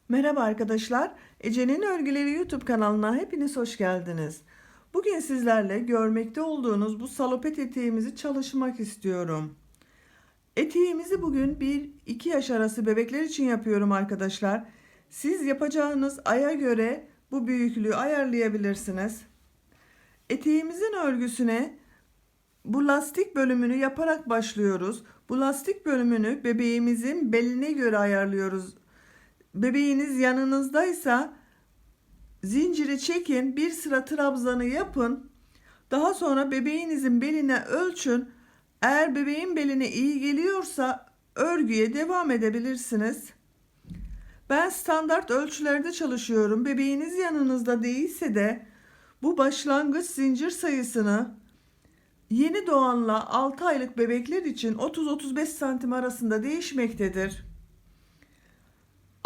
Merhaba arkadaşlar, Ece'nin Örgüleri YouTube kanalına hepiniz hoş geldiniz. Bugün sizlerle görmekte olduğunuz bu salopet eteğimizi çalışmak istiyorum. Eteğimizi bugün 1-2 yaş arası bebekler için yapıyorum arkadaşlar. Siz yapacağınız aya göre bu büyüklüğü ayarlayabilirsiniz. Eteğimizin örgüsüne bu lastik bölümünü yaparak başlıyoruz. Bu lastik bölümünü bebeğimizin beline göre ayarlıyoruz. Bebeğiniz yanınızdaysa zinciri çekin, bir sıra trabzanı yapın. Daha sonra bebeğinizin beline ölçün. Eğer bebeğin beline iyi geliyorsa örgüye devam edebilirsiniz. Ben standart ölçülerde çalışıyorum. Bebeğiniz yanınızda değilse de bu başlangıç zincir sayısını yeni doğanla 6 aylık bebekler için 30-35 santim arasında değişmektedir.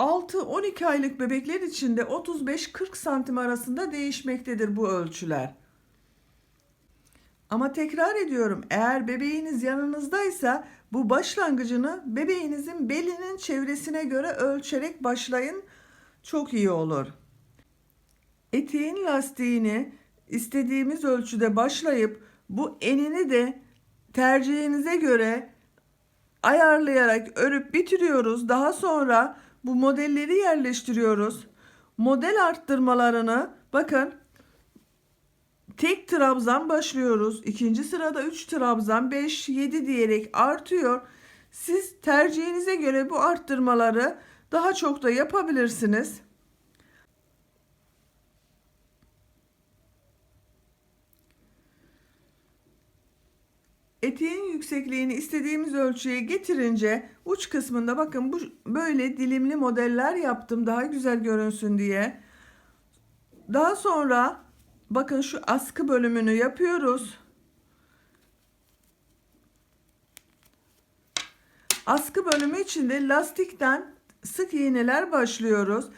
6-12 aylık bebekler için de 35-40 santim arasında değişmektedir bu ölçüler. Ama tekrar ediyorum, eğer bebeğiniz yanınızdaysa bu başlangıcını bebeğinizin belinin çevresine göre ölçerek başlayın. Çok iyi olur. Eteğin lastiğini istediğimiz ölçüde başlayıp bu enini de tercihinize göre ayarlayarak örüp bitiriyoruz. Daha sonra bu modelleri yerleştiriyoruz. Model arttırmalarını bakın, tek trabzan başlıyoruz. İkinci sırada 3 trabzan, 5, 7 diyerek artıyor. Siz tercihinize göre bu arttırmaları daha çok da yapabilirsiniz. Eteğin yüksekliğini istediğimiz ölçüye getirince uç kısmında bakın bu böyle dilimli modeller yaptım daha güzel görünsün diye. Daha sonra bakın şu askı bölümünü yapıyoruz. Askı bölümü için de lastikten sık iğneler başlıyoruz.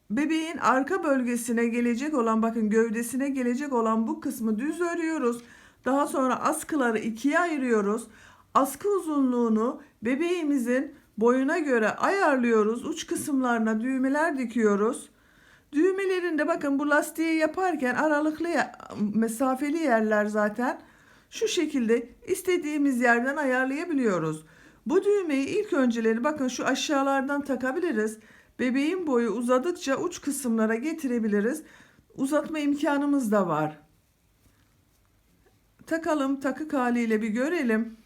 Bebeğin arka bölgesine gelecek olan, bakın gövdesine gelecek olan bu kısmı düz örüyoruz. Daha sonra askıları ikiye ayırıyoruz. Askı uzunluğunu bebeğimizin boyuna göre ayarlıyoruz. Uç kısımlarına düğmeler dikiyoruz. Düğmelerinde bakın bu lastiği yaparken aralıklı mesafeli yerler zaten şu şekilde istediğimiz yerden ayarlayabiliyoruz. Bu düğmeyi ilk önceleri bakın şu aşağılardan takabiliriz. Bebeğin boyu uzadıkça uç kısımlara getirebiliriz. Uzatma imkanımız da var. Takalım, takık haliyle bir görelim.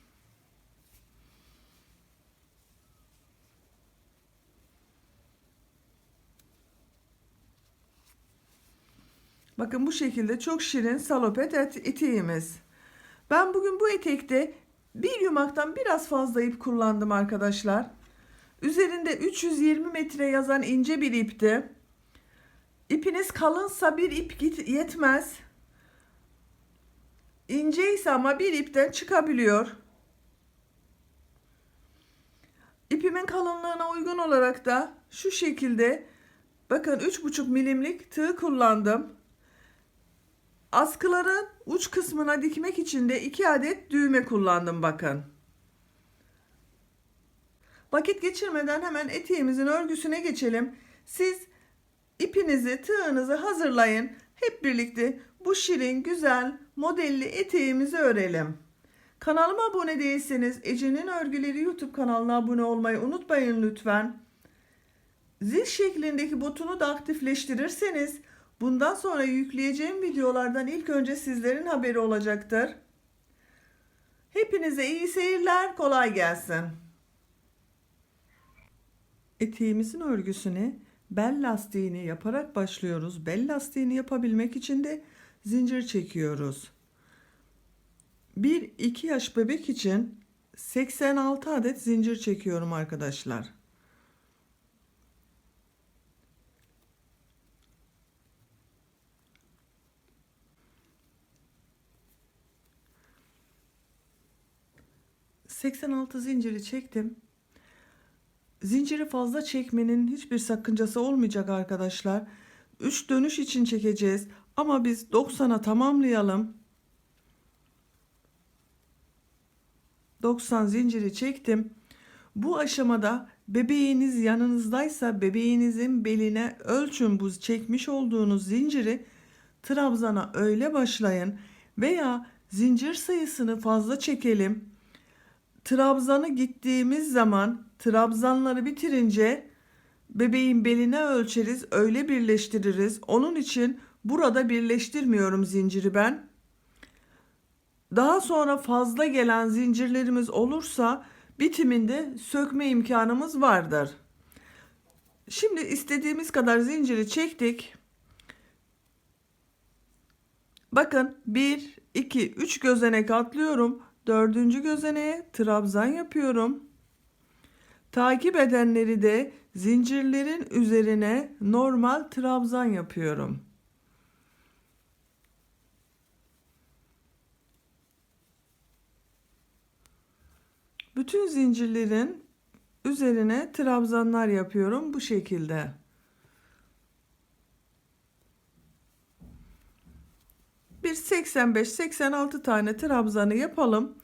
Bakın bu şekilde çok şirin salopet eteğimiz. Ben bugün bu etekte bir yumaktan biraz fazla ip kullandım arkadaşlar. Üzerinde 320 metre yazan ince bir ipti. İpiniz kalınsa bir ip yetmez. İnce ise ama bir ipten çıkabiliyor. İpimin kalınlığına uygun olarak da şu şekilde bakın 3,5 milimlik tığ kullandım. Askıların uç kısmına dikmek için de 2 adet düğme kullandım bakın. Vakit geçirmeden hemen eteğimizin örgüsüne geçelim. Siz ipinizi, tığınızı hazırlayın. Hep birlikte bu şirin, güzel, modelli eteğimizi örelim. Kanalıma abone değilseniz Ece'nin Örgüleri YouTube kanalına abone olmayı unutmayın lütfen. Zil şeklindeki butonu da aktifleştirirseniz bundan sonra yükleyeceğim videolardan ilk önce sizlerin haberi olacaktır. Hepinize iyi seyirler, kolay gelsin. Eteğimizin örgüsüne bel lastiğini yaparak başlıyoruz. Bel lastiğini yapabilmek için de zincir çekiyoruz. 1-2 yaş bebek için 86 adet zincir çekiyorum arkadaşlar. ...86 zinciri çektim. Zinciri fazla çekmenin hiçbir sakıncası olmayacak arkadaşlar. 3 dönüş için çekeceğiz. Ama biz 90'a tamamlayalım. 90 zinciri çektim. Bu aşamada Bebeğiniz yanınızdaysa bebeğinizin beline ölçün bu çekmiş olduğunuz zinciri, trabzana öyle başlayın veya zincir sayısını fazla çekelim. Trabzanı gittiğimiz zaman trabzanları bitirince bebeğin beline ölçeriz, öyle birleştiririz. Onun için burada birleştirmiyorum zinciri ben. Daha sonra fazla gelen zincirlerimiz olursa bitiminde sökme imkanımız vardır. Şimdi istediğimiz kadar zinciri çektik. Bakın 1, 2, 3 gözenek atlıyorum. 4. gözeneğe trabzan yapıyorum. Takip edenleri de zincirlerin üzerine normal trabzan yapıyorum. Bütün zincirlerin üzerine trabzanlar yapıyorum bu şekilde. Bir 85-86 tane trabzanı yapalım.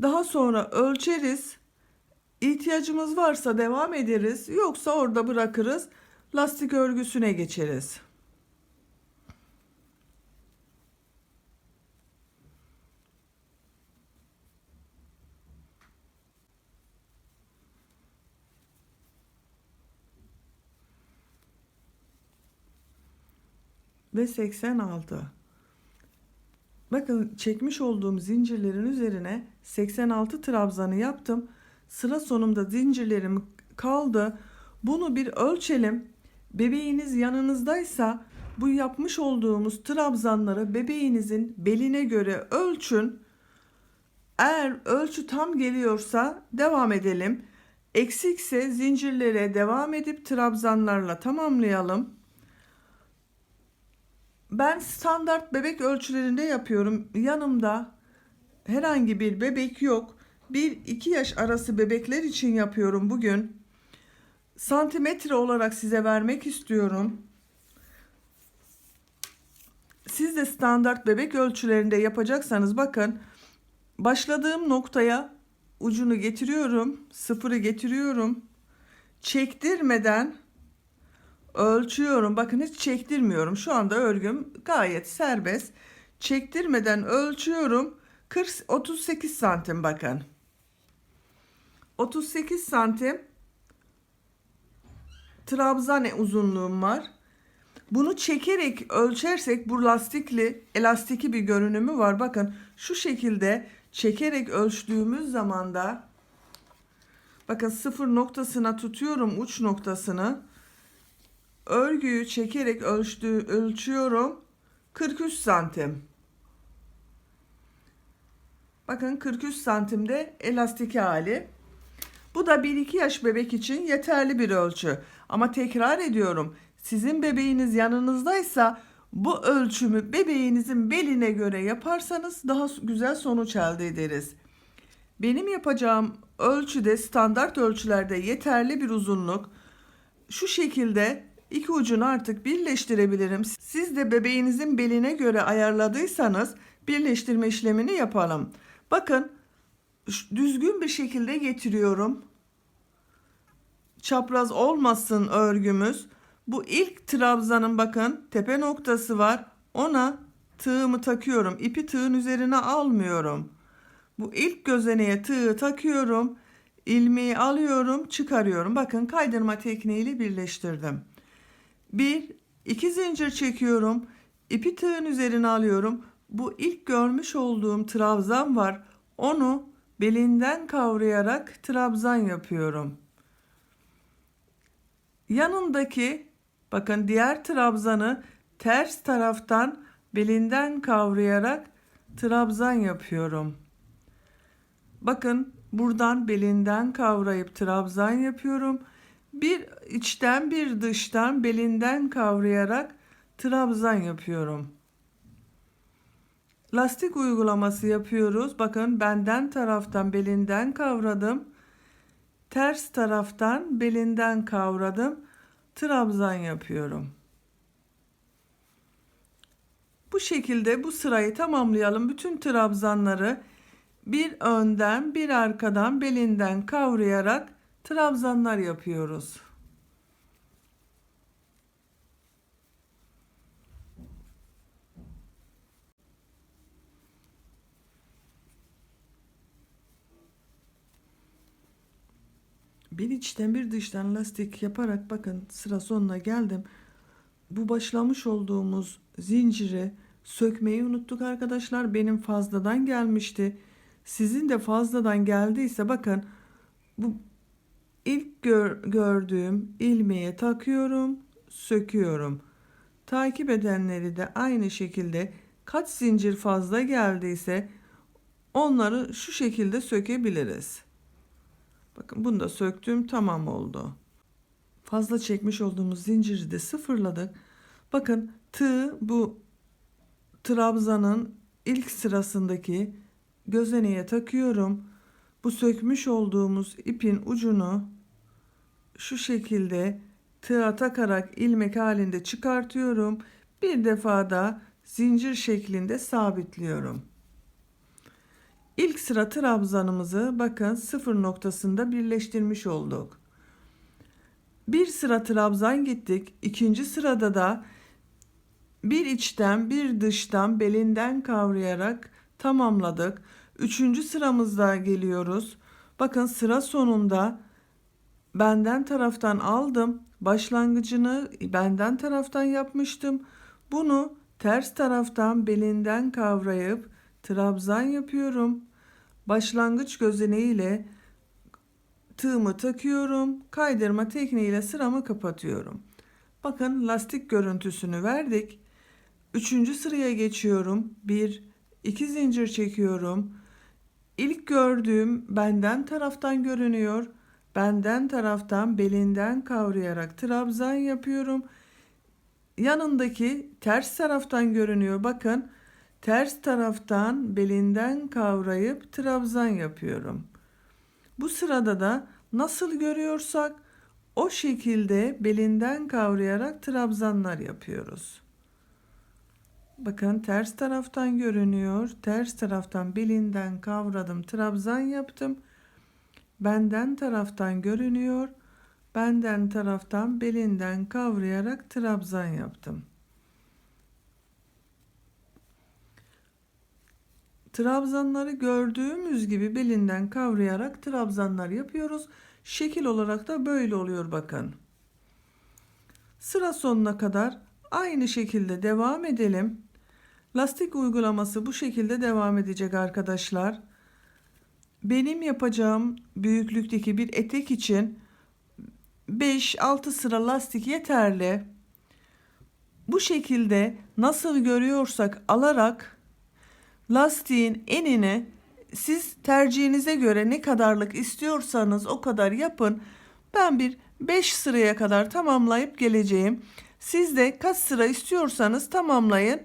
Daha sonra ölçeriz. İhtiyacımız varsa devam ederiz. Yoksa orada bırakırız. Lastik örgüsüne geçeriz. Ve 86. Bakın çekmiş olduğum zincirlerin üzerine 86 trabzanı yaptım. Sıra sonunda zincirlerim kaldı. Bunu bir ölçelim. Bebeğiniz yanınızdaysa bu yapmış olduğumuz trabzanları bebeğinizin beline göre ölçün. Eğer ölçü tam geliyorsa devam edelim. Eksikse zincirlere devam edip trabzanlarla tamamlayalım. Ben standart bebek ölçülerinde yapıyorum. Yanımda herhangi bir bebek yok. 1-2 yaş arası bebekler için yapıyorum bugün. Santimetre olarak size vermek istiyorum. Siz de standart bebek ölçülerinde yapacaksanız bakın. Başladığım noktaya ucunu getiriyorum. Sıfırı getiriyorum. Çektirmeden ölçüyorum. Bakın hiç çektirmiyorum. Şu anda örgüm gayet serbest. Çektirmeden ölçüyorum. 38 santim bakın. 38 santim trabzan uzunluğum var. Bunu çekerek ölçersek bu lastikli, elastiki bir görünümü var. Bakın şu şekilde çekerek ölçtüğümüz zaman da bakın sıfır noktasına tutuyorum uç noktasını. Örgüyü çekerek ölçüyorum. 43 santim. Bakın 43 santimde elastik hali. Bu da 1-2 yaş bebek için yeterli bir ölçü. Ama tekrar ediyorum. Sizin bebeğiniz yanınızdaysa bu ölçümü bebeğinizin beline göre yaparsanız daha güzel sonuç elde ederiz. Benim yapacağım ölçüde standart ölçülerde yeterli bir uzunluk. Şu şekilde iki ucunu artık birleştirebilirim. Siz de bebeğinizin beline göre ayarladıysanız birleştirme işlemini yapalım. Bakın düzgün bir şekilde getiriyorum. Çapraz olmasın örgümüz. Bu ilk trabzanın bakın tepe noktası var. Ona tığımı takıyorum. İpi tığın üzerine almıyorum. Bu ilk gözeneğe tığı takıyorum. İlmeği alıyorum, çıkarıyorum. Bakın kaydırma tekniğiyle birleştirdim. 1-2 zincir çekiyorum. İpi tığın üzerine alıyorum. Bu ilk görmüş olduğum trabzan var. Onu belinden kavrayarak trabzan yapıyorum. Yanındaki bakın diğer trabzanı ters taraftan belinden kavrayarak trabzan yapıyorum. Bakın buradan belinden kavrayıp trabzan yapıyorum. Bir içten bir dıştan belinden kavrayarak trabzan yapıyorum. Lastik uygulaması yapıyoruz. Bakın benden taraftan belinden kavradım. Ters taraftan belinden kavradım. Trabzan yapıyorum. Bu şekilde bu sırayı tamamlayalım. Bütün trabzanları bir önden bir arkadan belinden kavrayarak trabzanlar yapıyoruz. Bir içten bir dıştan lastik yaparak bakın sıra sonuna geldim. Bu başlamış olduğumuz zinciri sökmeyi unuttuk arkadaşlar. Benim fazladan gelmişti. Sizin de fazladan geldiyse bakın bu ilk gördüğüm ilmeğe takıyorum, söküyorum. Takip edenleri de aynı şekilde kaç zincir fazla geldiyse onları şu şekilde sökebiliriz. Bakın bunu da söktüm, tamam oldu. Fazla çekmiş olduğumuz zinciri de sıfırladık. Bakın tığ bu trabzanın ilk sırasındaki gözeneğe takıyorum. Bu sökmüş olduğumuz ipin ucunu şu şekilde tığa takarak ilmek halinde çıkartıyorum. Bir defa da zincir şeklinde sabitliyorum. İlk sıra trabzanımızı bakın sıfır noktasında birleştirmiş olduk. Bir sıra trabzan gittik. İkinci sırada da bir içten bir dıştan belinden kavrayarak tamamladık. Üçüncü sıramızda geliyoruz. Bakın sıra sonunda benden taraftan aldım. Başlangıcını benden taraftan yapmıştım. Bunu ters taraftan belinden kavrayıp trabzan yapıyorum. Başlangıç gözeneğiyle tığımı takıyorum. Kaydırma tekniğiyle sıramı kapatıyorum. Bakın lastik görüntüsünü verdik. Üçüncü sıraya geçiyorum. Bir, iki zincir çekiyorum. İlk gördüğüm benden taraftan görünüyor. Benden taraftan belinden kavrayarak trabzan yapıyorum. Yanındaki ters taraftan görünüyor. Bakın ters taraftan belinden kavrayıp trabzan yapıyorum. Bu sırada da nasıl görüyorsak o şekilde belinden kavrayarak trabzanlar yapıyoruz. Bakın ters taraftan görünüyor. Ters taraftan belinden kavradım, trabzan yaptım. Benden taraftan görünüyor. Benden taraftan belinden kavrayarak trabzan yaptım. Trabzanları gördüğümüz gibi belinden kavrayarak trabzanlar yapıyoruz. Şekil olarak da böyle oluyor bakın. Sıra sonuna kadar aynı şekilde devam edelim. Lastik uygulaması bu şekilde devam edecek arkadaşlar. Benim yapacağım büyüklükteki bir etek için 5-6 sıra lastik yeterli. Bu şekilde nasıl görüyorsak alarak lastiğin enini siz tercihinize göre ne kadarlık istiyorsanız o kadar yapın. Ben bir 5 sıraya kadar tamamlayıp geleceğim. Siz de kaç sıra istiyorsanız tamamlayın.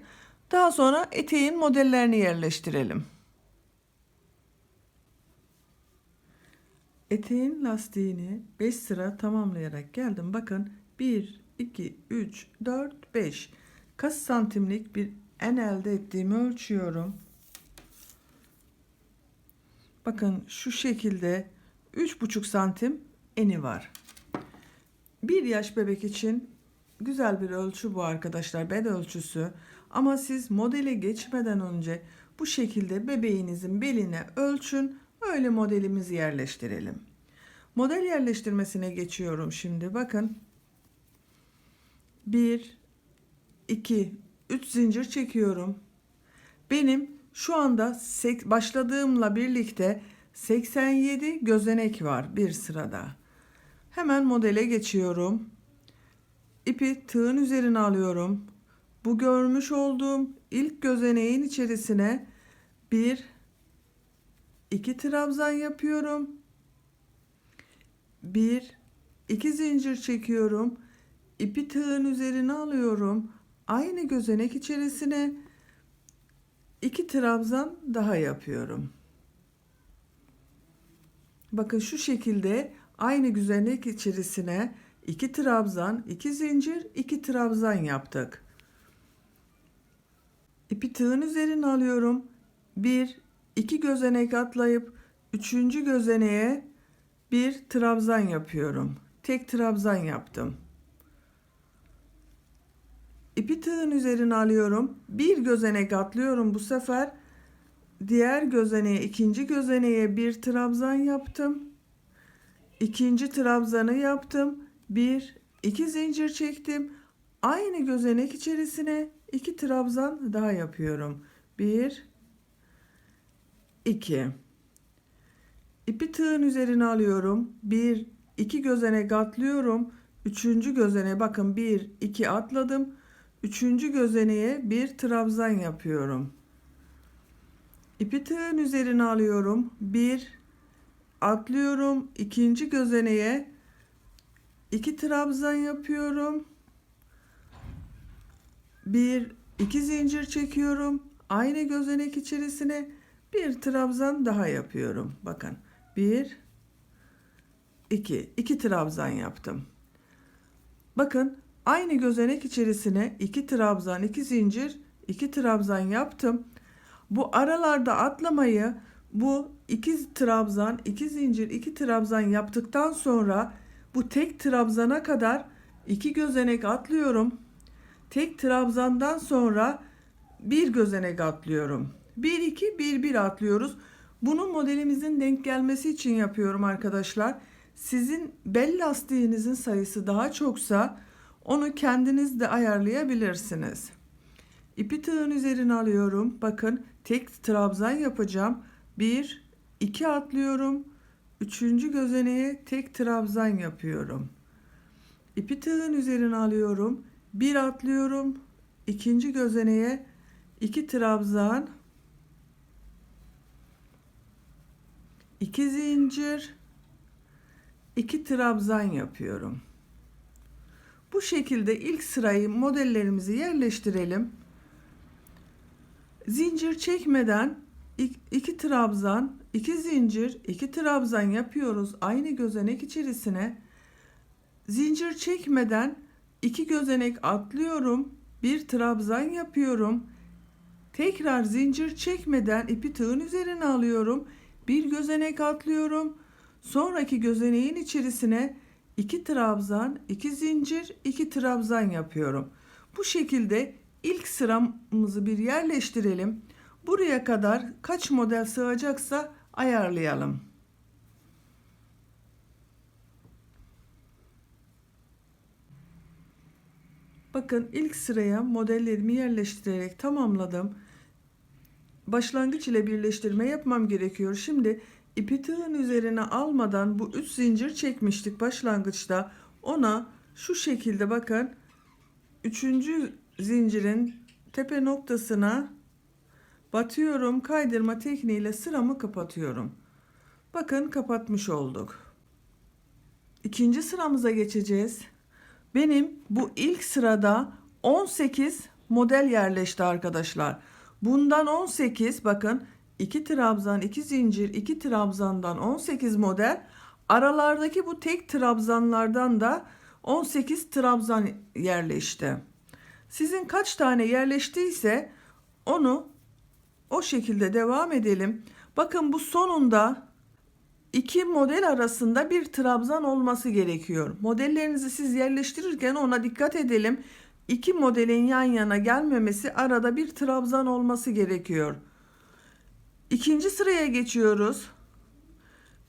Daha sonra eteğin modellerini yerleştirelim. Eteğin lastiğini 5 sıra tamamlayarak geldim. Bakın 1, 2, 3, 4, 5. Kaç santimlik bir en elde ettiğimi ölçüyorum. Bakın şu şekilde 3,5 santim eni var. 1 yaş bebek için güzel bir ölçü bu arkadaşlar, bel ölçüsü. Ama siz modele geçmeden önce bu şekilde bebeğinizin beline ölçün. Öyle modelimizi yerleştirelim. Model yerleştirmesine geçiyorum şimdi. Bakın 1, 2, 3 zincir çekiyorum. Benim şu anda başladığımla birlikte 87 gözenek var bir sırada. Hemen modele geçiyorum. İpi tığın üzerine alıyorum. Bu görmüş olduğum ilk gözeneğin içerisine 1, 2 trabzan yapıyorum. 1, 2 zincir çekiyorum. İpi tığın üzerine alıyorum. Aynı gözenek içerisine 2 trabzan daha yapıyorum. Bakın şu şekilde aynı gözenek içerisine 2 trabzan, 2 zincir, 2 trabzan yaptık. İpi tığın üzerine alıyorum. 1, 2 gözenek atlayıp 3. gözeneğe bir trabzan yapıyorum. Tek trabzan yaptım. İpi tığın üzerine alıyorum. Bir gözenek atlıyorum bu sefer. Diğer gözeneğe, ikinci gözeneğe bir trabzan yaptım. İkinci trabzanı yaptım. Bir, iki zincir çektim. Aynı gözenek içerisine iki trabzan daha yapıyorum. Bir, iki. İpi tığın üzerine alıyorum. Bir, iki gözenek atlıyorum. Üçüncü gözeneğe bakın bir, iki atladım. Üçüncü gözeneğe bir trabzan yapıyorum. İpi tığın üzerine alıyorum. Bir, atlıyorum. İkinci gözeneğe iki trabzan yapıyorum. Bir, iki zincir çekiyorum. Aynı gözenek içerisine bir trabzan daha yapıyorum. Bakın bir, iki trabzan yaptım. Bakın aynı gözenek içerisine iki trabzan, iki zincir, iki trabzan yaptım. Bu aralarda atlamayı bu iki trabzan, iki zincir, iki trabzan yaptıktan sonra bu tek trabzana kadar iki gözenek atlıyorum. Tek trabzandan sonra bir gözenek atlıyorum. 1 2 1 1 atlıyoruz. Bunu modelimizin denk gelmesi için yapıyorum arkadaşlar. Sizin bel lastiğinizin sayısı daha çoksa onu kendiniz de ayarlayabilirsiniz. İpi tığın üzerine alıyorum. Bakın tek trabzan yapacağım. 1 2 atlıyorum. Üçüncü gözeneğe tek trabzan yapıyorum. İpi tığın üzerine alıyorum. Bir atlıyorum. İkinci gözeneğe iki trabzan, iki zincir, iki trabzan yapıyorum. Bu şekilde ilk sırayı modellerimizi yerleştirelim. Zincir çekmeden iki trabzan, iki zincir, iki trabzan yapıyoruz. Aynı gözenek içerisine zincir çekmeden iki gözenek atlıyorum. Bir trabzan yapıyorum. Tekrar zincir çekmeden ipi tığın üzerine alıyorum. Bir gözenek atlıyorum. Sonraki gözeneğin içerisine iki trabzan, iki zincir, iki trabzan yapıyorum. Bu şekilde ilk sıramızı bir yerleştirelim. Buraya kadar kaç model sığacaksa ayarlayalım. Bakın ilk sıraya modellerimi yerleştirerek tamamladım. Başlangıç ile birleştirme yapmam gerekiyor. Şimdi ipi tığın üzerine almadan bu 3 zincir çekmiştik başlangıçta. Ona şu şekilde bakın 3. zincirin tepe noktasına batıyorum. Kaydırma tekniğiyle sıramı kapatıyorum. Bakın kapatmış olduk. İkinci sıramıza geçeceğiz. Benim bu ilk sırada 18 model yerleşti arkadaşlar. Bundan 18 bakın 2 trabzan, 2 zincir, 2 trabzandan 18 model. Aralardaki bu tek trabzanlardan da 18 trabzan yerleşti. Sizin kaç tane yerleştiyse onu o şekilde devam edelim. Bakın bu sonunda İki model arasında bir trabzan olması gerekiyor. Modellerinizi siz yerleştirirken ona dikkat edelim. İki modelin yan yana gelmemesi, arada bir trabzan olması gerekiyor. İkinci sıraya geçiyoruz.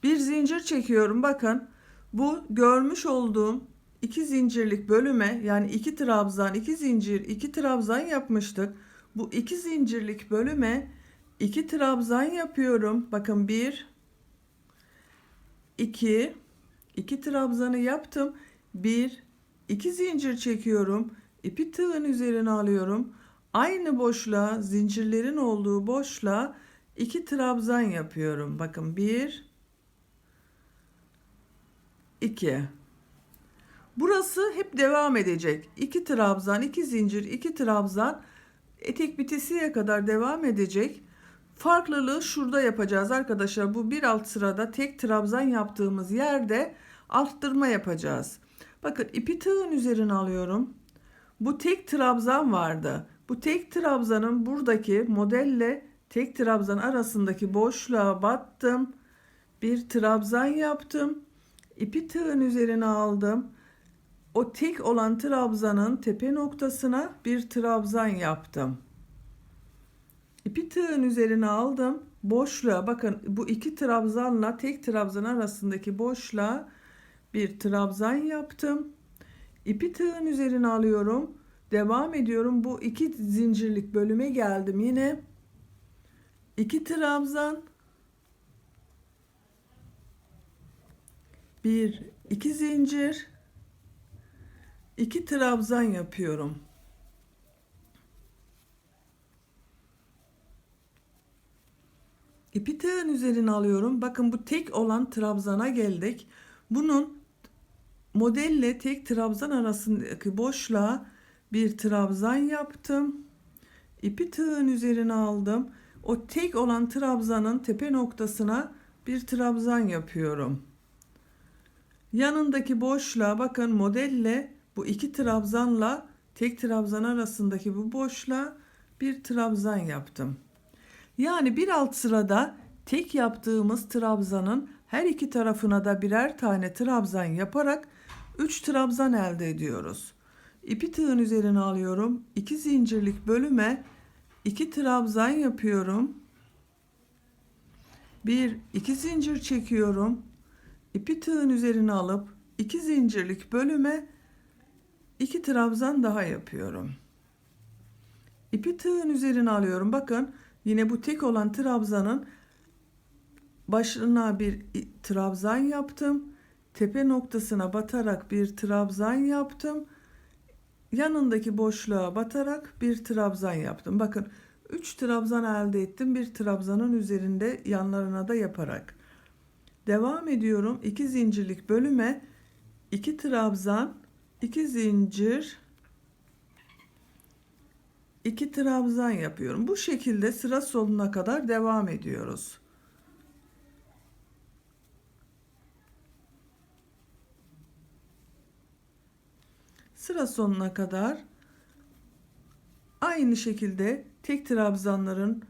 Bir zincir çekiyorum. Bakın bu görmüş olduğum iki zincirlik bölüme, yani iki trabzan, iki zincir, iki trabzan yapmıştık. Bu iki zincirlik bölüme iki trabzan yapıyorum. Bakın bir, 2 trabzanı yaptım. 1 2 zincir çekiyorum. İpi tığın üzerine alıyorum. Aynı boşluğa, zincirlerin olduğu boşluğa 2 trabzan yapıyorum. Bakın 1 2. Burası hep devam edecek. 2 trabzan, 2 zincir, 2 trabzan etek bitesiye kadar devam edecek. Farklılığı şurada yapacağız arkadaşlar. Bu bir alt sırada tek trabzan yaptığımız yerde arttırma yapacağız. Bakın ipi tığın üzerine alıyorum. Bu tek trabzan vardı. Bu tek trabzanın buradaki modelle tek trabzan arasındaki boşluğa battım. Bir trabzan yaptım. İpi tığın üzerine aldım. O tek olan trabzanın tepe noktasına bir trabzan yaptım. İpi tığın üzerine aldım. Boşluğa bakın, bu iki trabzanla tek trabzan arasındaki boşluğa bir trabzan yaptım. İpi tığın üzerine alıyorum. Devam ediyorum. Bu iki zincirlik bölüme geldim yine. İki trabzan, bir iki zincir, iki trabzan yapıyorum. İpi tığın üzerine alıyorum. Bakın, bu tek olan trabzana geldik. Bunun modelle tek trabzan arasındaki boşluğa bir trabzan yaptım. İpi tığın üzerine aldım. O tek olan trabzanın tepe noktasına bir trabzan yapıyorum. Yanındaki boşluğa bakın, modelle bu iki trabzanla tek trabzan arasındaki bu boşluğa bir trabzan yaptım. Yani bir alt sırada tek yaptığımız trabzanın her iki tarafına da birer tane trabzan yaparak 3 trabzan elde ediyoruz. İpi tığın üzerine alıyorum. 2 zincirlik bölüme 2 trabzan yapıyorum. 1 2 zincir çekiyorum. İpi tığın üzerine alıp 2 zincirlik bölüme 2 trabzan daha yapıyorum. İpi tığın üzerine alıyorum. Bakın, yine bu tek olan trabzanın başına bir trabzan yaptım. Tepe noktasına batarak bir trabzan yaptım. Yanındaki boşluğa batarak bir trabzan yaptım. Bakın, 3 trabzan elde ettim. Bir trabzanın üzerinde yanlarına da yaparak. Devam ediyorum. 2 zincirlik bölüme 2 trabzan, 2 zincir, 2 trabzan yapıyorum. Bu şekilde sıra sonuna kadar devam ediyoruz. Sıra sonuna kadar aynı şekilde tek trabzanların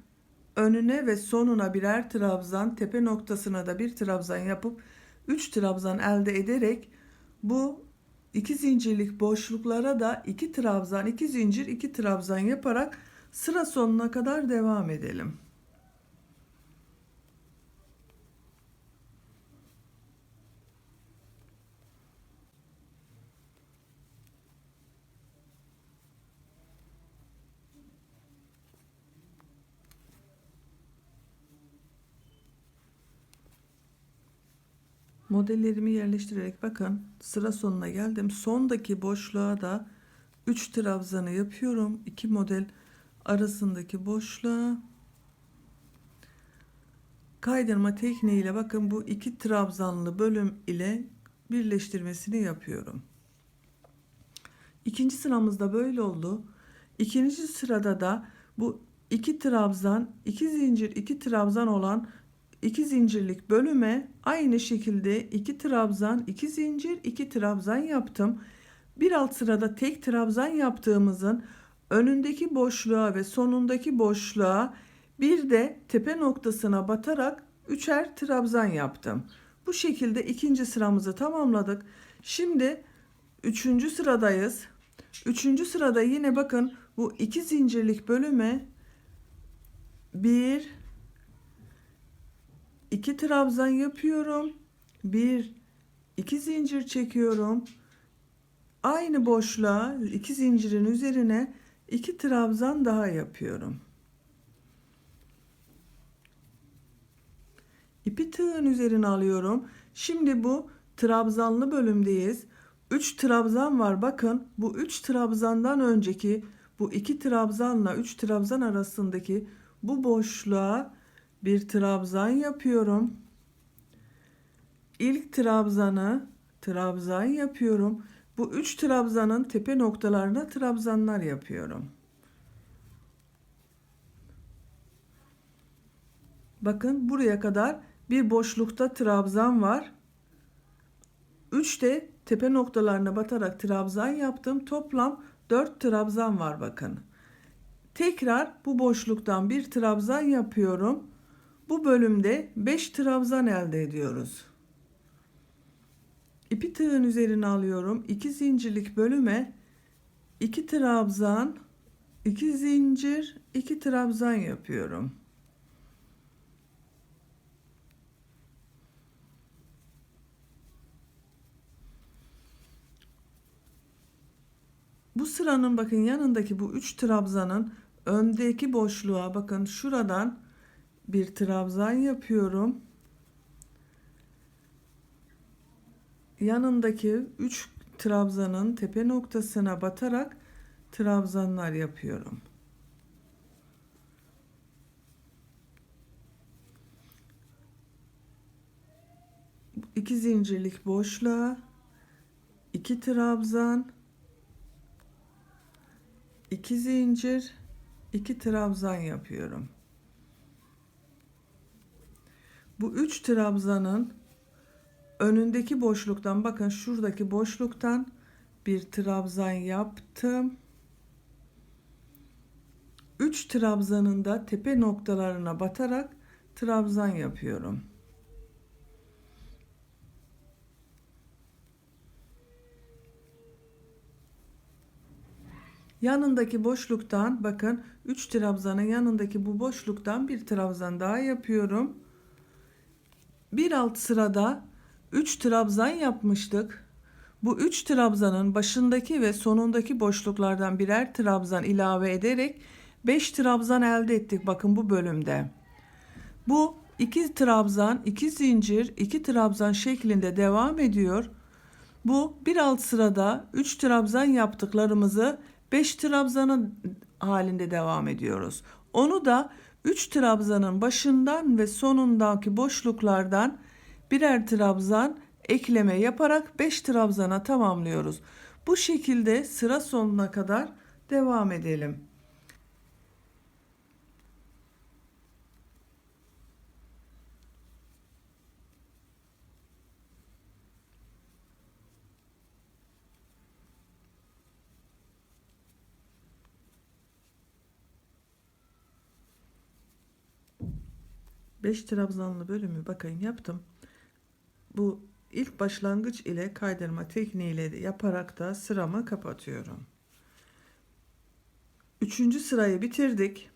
önüne ve sonuna birer trabzan, tepe noktasına da bir trabzan yapıp 3 trabzan elde ederek bu iki zincirlik boşluklara da 2 trabzan, 2 zincir, 2 trabzan yaparak sıra sonuna kadar devam edelim. Modellerimi yerleştirerek bakın, sıra sonuna geldim. Sondaki boşluğa da 3 trabzanı yapıyorum. 2 model arasındaki boşluğa kaydırma tekniğiyle bakın, bu iki trabzanlı bölüm ile birleştirmesini yapıyorum. İkinci sıramızda böyle oldu. İkinci sırada da bu iki trabzan, iki zincir, iki trabzan olan iki zincirlik bölüme aynı şekilde iki trabzan, iki zincir, iki trabzan yaptım. Bir alt sırada tek trabzan yaptığımızın önündeki boşluğa ve sonundaki boşluğa bir de tepe noktasına batarak üçer trabzan yaptım. Bu şekilde ikinci sıramızı tamamladık. Şimdi üçüncü sıradayız. Üçüncü sırada yine bakın, bu iki zincirlik bölüme bir iki trabzan yapıyorum. Bir iki zincir çekiyorum. Aynı boşluğa iki zincirin üzerine iki trabzan daha yapıyorum. İpi tığın üzerine alıyorum. Şimdi bu trabzanlı bölümdeyiz. 3 trabzan var. Bakın, bu 3 trabzandan önceki bu 2 trabzanla 3 trabzan arasındaki bu boşluğa bir trabzan yapıyorum. İlk trabzan yapıyorum. Bu 3 trabzanın tepe noktalarına trabzanlar yapıyorum. Bakın, buraya kadar bir boşlukta trabzan var. 3 de tepe noktalarına batarak trabzan yaptım. Toplam 4 trabzan var bakın. Tekrar bu boşluktan bir trabzan yapıyorum. Bu bölümde 5 trabzan elde ediyoruz. İpi tığın üzerine alıyorum. 2 zincirlik bölüme 2 trabzan, 2 zincir, 2 trabzan yapıyorum. Bu sıranın bakın yanındaki bu 3 trabzanın öndeki boşluğa bakın şuradan bir trabzan yapıyorum. Yanındaki 3 trabzanın tepe noktasına batarak trabzanlar yapıyorum. İki zincirlik boşluğa 2 trabzan, 2 zincir, 2 trabzan yapıyorum. Bu 3 trabzanın önündeki boşluktan bakın şuradaki boşluktan bir trabzan yaptım. 3 trabzanın da tepe noktalarına batarak trabzan yapıyorum. Yanındaki boşluktan bakın 3 trabzanın yanındaki bu boşluktan bir trabzan daha yapıyorum. Bir alt sırada 3 trabzan yapmıştık. Bu 3 trabzanın başındaki ve sonundaki boşluklardan birer trabzan ilave ederek 5 trabzan elde ettik bakın bu bölümde. Bu 2 trabzan, 2 zincir, 2 trabzan şeklinde devam ediyor. Bu bir alt sırada 3 trabzan yaptıklarımızı 5 trabzanın halinde devam ediyoruz. Onu da 3 trabzanın başından ve sonundaki boşluklardan birer trabzan ekleme yaparak 5 trabzana tamamlıyoruz. Bu şekilde sıra sonuna kadar devam edelim. Beş trabzanlı bölümü bakın yaptım. Bu ilk başlangıç ile kaydırma tekniğiyle yaparak da sıramı kapatıyorum. Üçüncü sırayı bitirdik.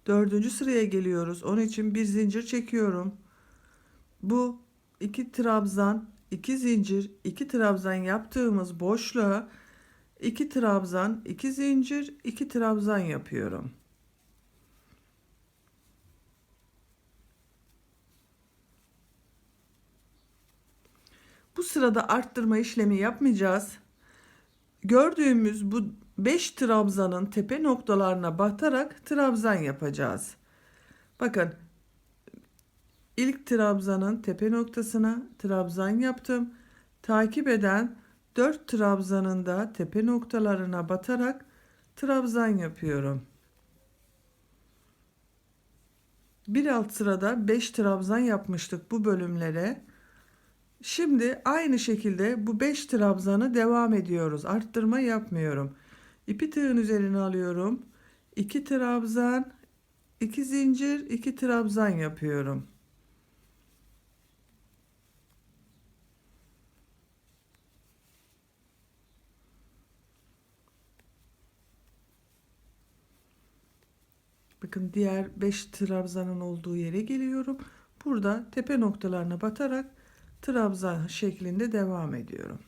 Dördüncü sıraya geliyoruz. Onun için bir zincir çekiyorum. Bu 2 trabzan, 2 zincir, 2 trabzan yaptığımız boşluğa 2 trabzan, 2 zincir, 2 trabzan yapıyorum. Bu sırada arttırma işlemi yapmayacağız. Gördüğümüz bu 5 trabzanın tepe noktalarına batarak trabzan yapacağız. Bakın ilk trabzanın tepe noktasına trabzan yaptım. Takip eden 4 trabzanın da tepe noktalarına batarak trabzan yapıyorum. Bir alt sırada 5 trabzan yapmıştık bu bölümlere. Şimdi aynı şekilde bu 5 trabzanı devam ediyoruz. Arttırma yapmıyorum. İpi tığın üzerine alıyorum. 2 trabzan, 2 zincir, 2 trabzan yapıyorum. Bakın diğer 5 trabzanın olduğu yere geliyorum. Burada tepe noktalarına batarak trabzan şeklinde devam ediyorum.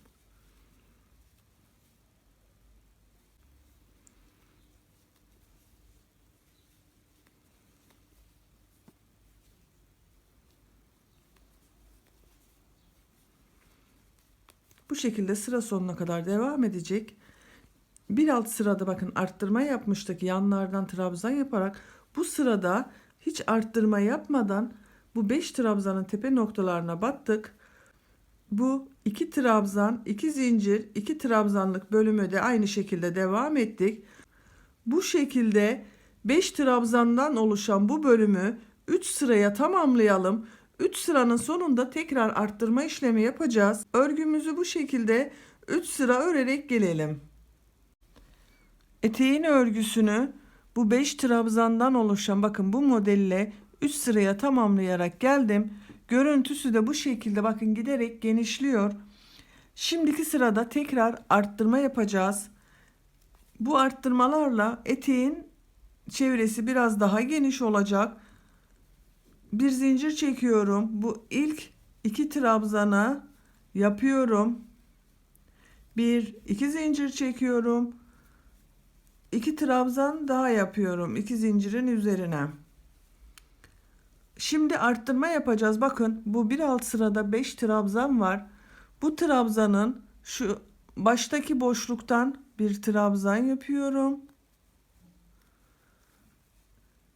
Bu şekilde sıra sonuna kadar devam edecek. Bir alt sırada bakın arttırma yapmıştık. Yanlardan trabzan yaparak bu sırada hiç arttırma yapmadan bu 5 trabzanın tepe noktalarına battık. Bu 2 trabzan, 2 zincir, 2 trabzanlık bölümü de aynı şekilde devam ettik. Bu şekilde 5 trabzandan oluşan bu bölümü 3 sıraya tamamlayalım. 3 sıranın sonunda tekrar arttırma işlemi yapacağız. Örgümüzü bu şekilde 3 sıra örerek gelelim. Eteğin örgüsünü bu 5 trabzandan oluşan bakın bu modelle 3 sıraya tamamlayarak geldim. Görüntüsü de bu şekilde bakın giderek genişliyor. Şimdiki sırada tekrar arttırma yapacağız. Bu arttırmalarla eteğin çevresi biraz daha geniş olacak. Bir zincir çekiyorum. Bu ilk iki trabzanı yapıyorum. Bir, iki zincir çekiyorum. İki trabzan daha yapıyorum. İki zincirin üzerine. Şimdi arttırma yapacağız. Bakın bu bir alt sırada 5 trabzan var. Bu trabzanın şu baştaki boşluktan bir trabzan yapıyorum.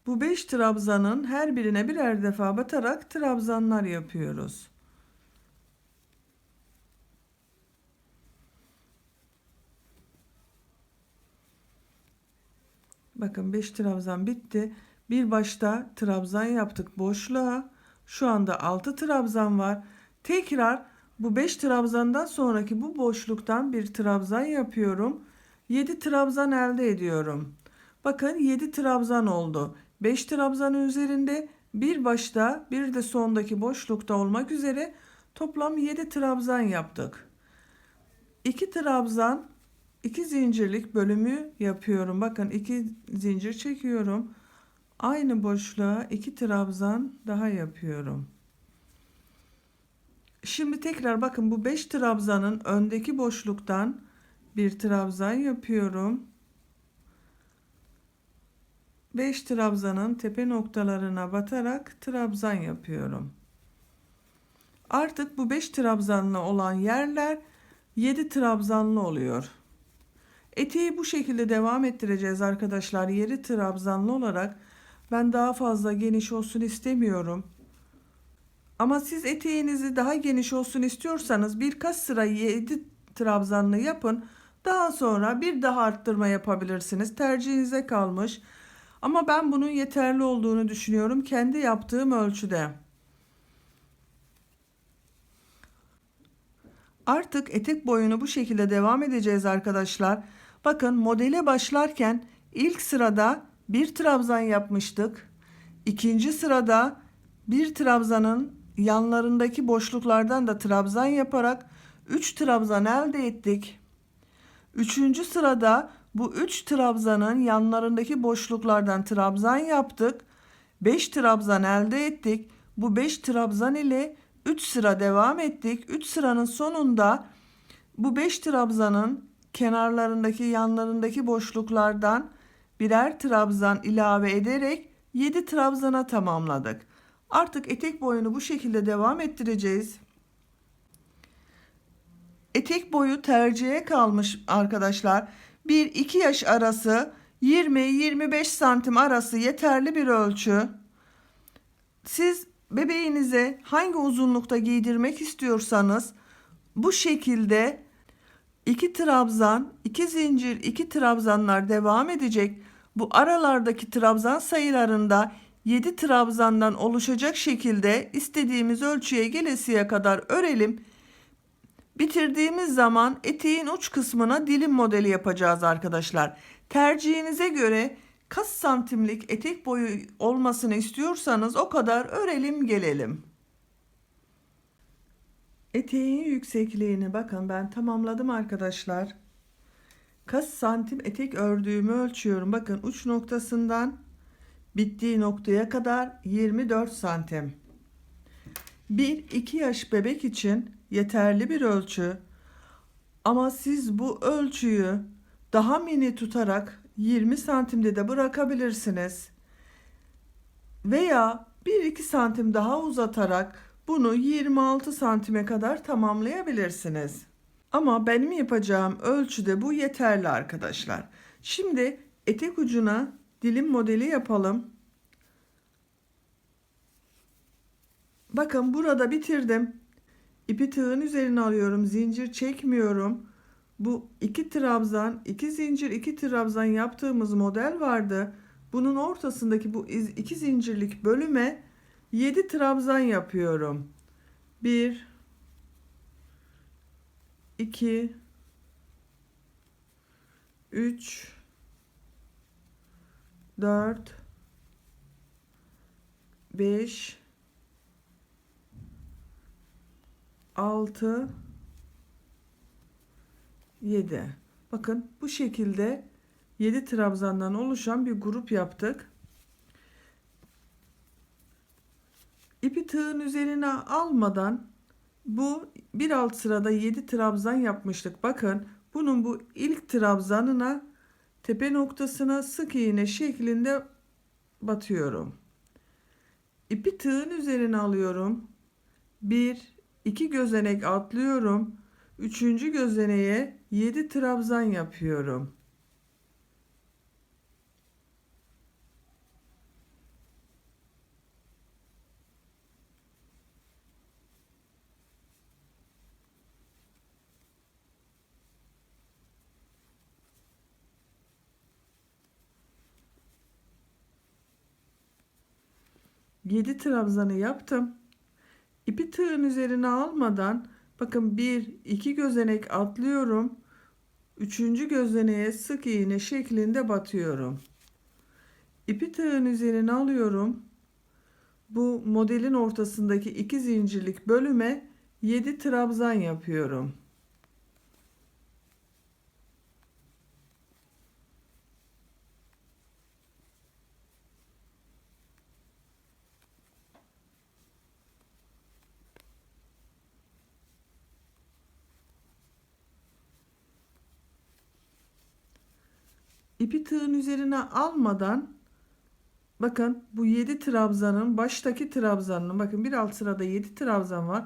Bu 5 trabzanın her birine birer defa batarak trabzanlar yapıyoruz. Bakın 5 trabzan bitti. Bir başta trabzan yaptık boşluğa. Şu anda 6 trabzan var. Tekrar bu 5 trabzandan sonraki bu boşluktan bir trabzan yapıyorum. 7 trabzan elde ediyorum. Bakın 7 trabzan oldu. 5 trabzanın üzerinde bir başta bir de sondaki boşlukta olmak üzere toplam 7 trabzan yaptık. 2 trabzan, 2 zincirlik bölümü yapıyorum. Bakın 2 zincir çekiyorum. Aynı boşluğa 2 trabzan daha yapıyorum. Şimdi tekrar bakın bu 5 trabzanın öndeki boşluktan bir trabzan yapıyorum. 5 trabzanın tepe noktalarına batarak trabzan yapıyorum. Artık bu 5 trabzanlı olan yerler 7 trabzanlı oluyor. Eteği bu şekilde devam ettireceğiz arkadaşlar. Yeri trabzanlı olarak ben daha fazla geniş olsun istemiyorum. Ama siz eteğinizi daha geniş olsun istiyorsanız birkaç sıra 7 trabzanlı yapın. Daha sonra bir daha arttırma yapabilirsiniz. Tercihinize kalmış. Ama ben bunun yeterli olduğunu düşünüyorum kendi yaptığım ölçüde. Artık etek boyunu bu şekilde devam edeceğiz arkadaşlar. Bakın modele başlarken ilk sırada bir trabzan yapmıştık. İkinci sırada bir trabzanın yanlarındaki boşluklardan da trabzan yaparak 3 trabzan elde ettik. Üçüncü sırada bu 3 trabzanın yanlarındaki boşluklardan trabzan yaptık. 5 trabzan elde ettik. Bu 5 trabzan ile 3 sıra devam ettik. 3 sıranın sonunda bu 5 trabzanın kenarlarındaki yanlarındaki boşluklardan birer trabzan ilave ederek 7 trabzana tamamladık. Artık etek boyunu bu şekilde devam ettireceğiz. Etek boyu tercihe kalmış arkadaşlar. 1-2 yaş arası 20-25 santim arası yeterli bir ölçü. Siz bebeğinize hangi uzunlukta giydirmek istiyorsanız bu şekilde 2 trabzan, 2 zincir, 2 trabzanlar devam edecek. Bu aralardaki trabzan sayılarında 7 trabzandan oluşacak şekilde istediğimiz ölçüye gelesiye kadar örelim. Bitirdiğimiz zaman eteğin uç kısmına dilim modeli yapacağız arkadaşlar. Tercihinize göre kaç santimlik etek boyu olmasını istiyorsanız o kadar örelim gelelim. Eteğin yüksekliğini bakın ben tamamladım arkadaşlar. Kaç santim etek ördüğümü ölçüyorum. Bakın uç noktasından bittiği noktaya kadar 24 santim. 1-2 yaş bebek için yeterli bir ölçü. Ama siz bu ölçüyü daha mini tutarak 20 santimde de bırakabilirsiniz. Veya 1-2 santim daha uzatarak bunu 26 santime kadar tamamlayabilirsiniz. Ama benim yapacağım ölçüde bu yeterli arkadaşlar. Şimdi etek ucuna dilim modeli yapalım. Bakın burada bitirdim. İpi tığın üzerine alıyorum. Zincir çekmiyorum. Bu 2 trabzan, 2 zincir, 2 trabzan yaptığımız model vardı. Bunun ortasındaki bu 2 zincirlik bölüme 7 trabzan yapıyorum. 1 2 3 4 5 6 7. Bakın bu şekilde 7 trabzandan oluşan bir grup yaptık. İpi tığın üzerine almadan bu bir alt sırada 7 trabzan yapmıştık. Bakın bunun bu ilk trabzanına tepe noktasına sık iğne şeklinde batıyorum. İpi tığın üzerine alıyorum. 1 2 gözenek atlıyorum. 3. gözeneğe 7 trabzan yapıyorum. Yedi trabzanı yaptım. İpi tığın üzerine almadan bakın 1 2 gözenek atlıyorum. 3. gözeneğe sık iğne şeklinde batıyorum. İpi tığın üzerine alıyorum. Bu modelin ortasındaki 2 zincirlik bölüme 7 trabzan yapıyorum. İpi tığın üzerine almadan bakın bu 7 trabzanın baştaki trabzanının, bakın bir alt sırada 7 trabzan var.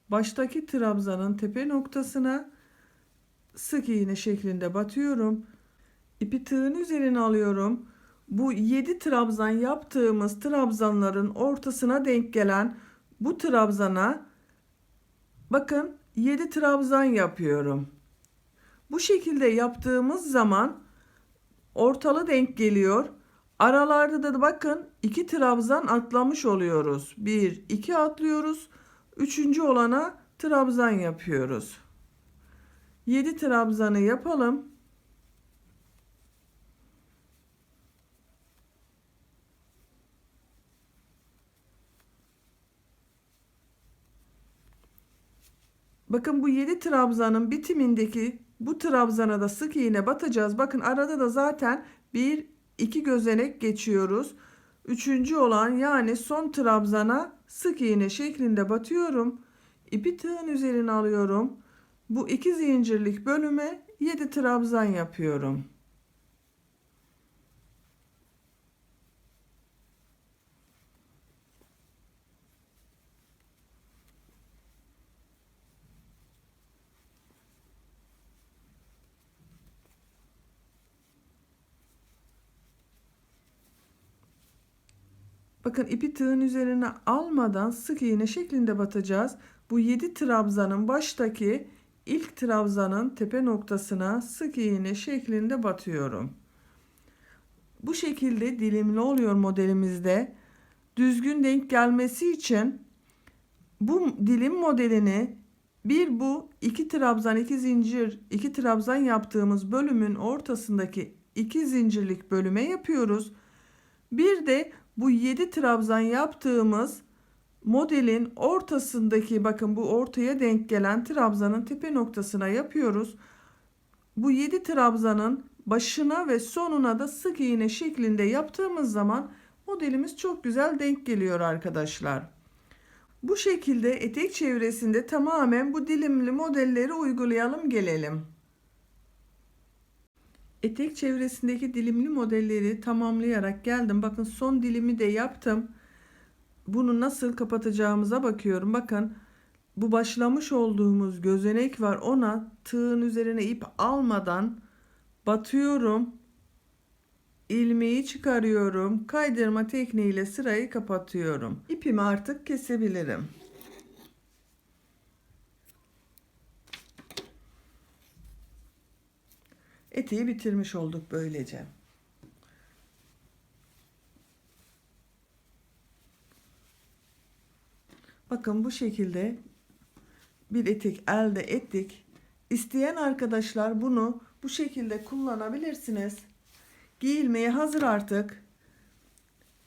Baştaki trabzanın tepe noktasına sık iğne şeklinde batıyorum. İpi tığın üzerine alıyorum. Bu 7 trabzan yaptığımız trabzanların ortasına denk gelen bu trabzana bakın 7 trabzan yapıyorum. Bu şekilde yaptığımız zaman ortalı denk geliyor. Aralarda da bakın 2 trabzan atlamış oluyoruz. 1 2 atlıyoruz. Üçüncü olana trabzan yapıyoruz. 7 trabzanı yapalım. Bakın bu 7 trabzanın bitimindeki bu trabzana da sık iğne batacağız. Bakın arada da zaten 1 2 gözenek geçiyoruz. Üçüncü olan yani son trabzana sık iğne şeklinde batıyorum. İpi tığın üzerine alıyorum. Bu 2 zincirlik bölüme 7 trabzan yapıyorum. Bakın ipi tığın üzerine almadan sık iğne şeklinde batacağız. Bu 7 trabzanın baştaki ilk trabzanın tepe noktasına sık iğne şeklinde batıyorum. Bu şekilde dilimli oluyor modelimizde. Düzgün denk gelmesi için bu dilim modelini bir bu 2 trabzan 2 zincir 2 trabzan yaptığımız bölümün ortasındaki 2 zincirlik bölüme yapıyoruz. Bir de bu 7 trabzan yaptığımız modelin ortasındaki bakın bu ortaya denk gelen trabzanın tepe noktasına yapıyoruz. Bu 7 trabzanın başına ve sonuna da sık iğne şeklinde yaptığımız zaman modelimiz çok güzel denk geliyor arkadaşlar. Bu şekilde etek çevresinde tamamen bu dilimli modelleri uygulayalım gelelim. Etek çevresindeki dilimli modelleri tamamlayarak geldim. Bakın son dilimi de yaptım. Bunu nasıl kapatacağımıza bakıyorum. Bakın bu başlamış olduğumuz gözenek var. Ona tığın üzerine ip almadan batıyorum. İlmeği çıkarıyorum. Kaydırma tekniğiyle sırayı kapatıyorum. İpimi artık kesebilirim. Eteği bitirmiş olduk böylece. Bakın bu şekilde bir etek elde ettik. İsteyen arkadaşlar bunu bu şekilde kullanabilirsiniz. Giyilmeye hazır artık.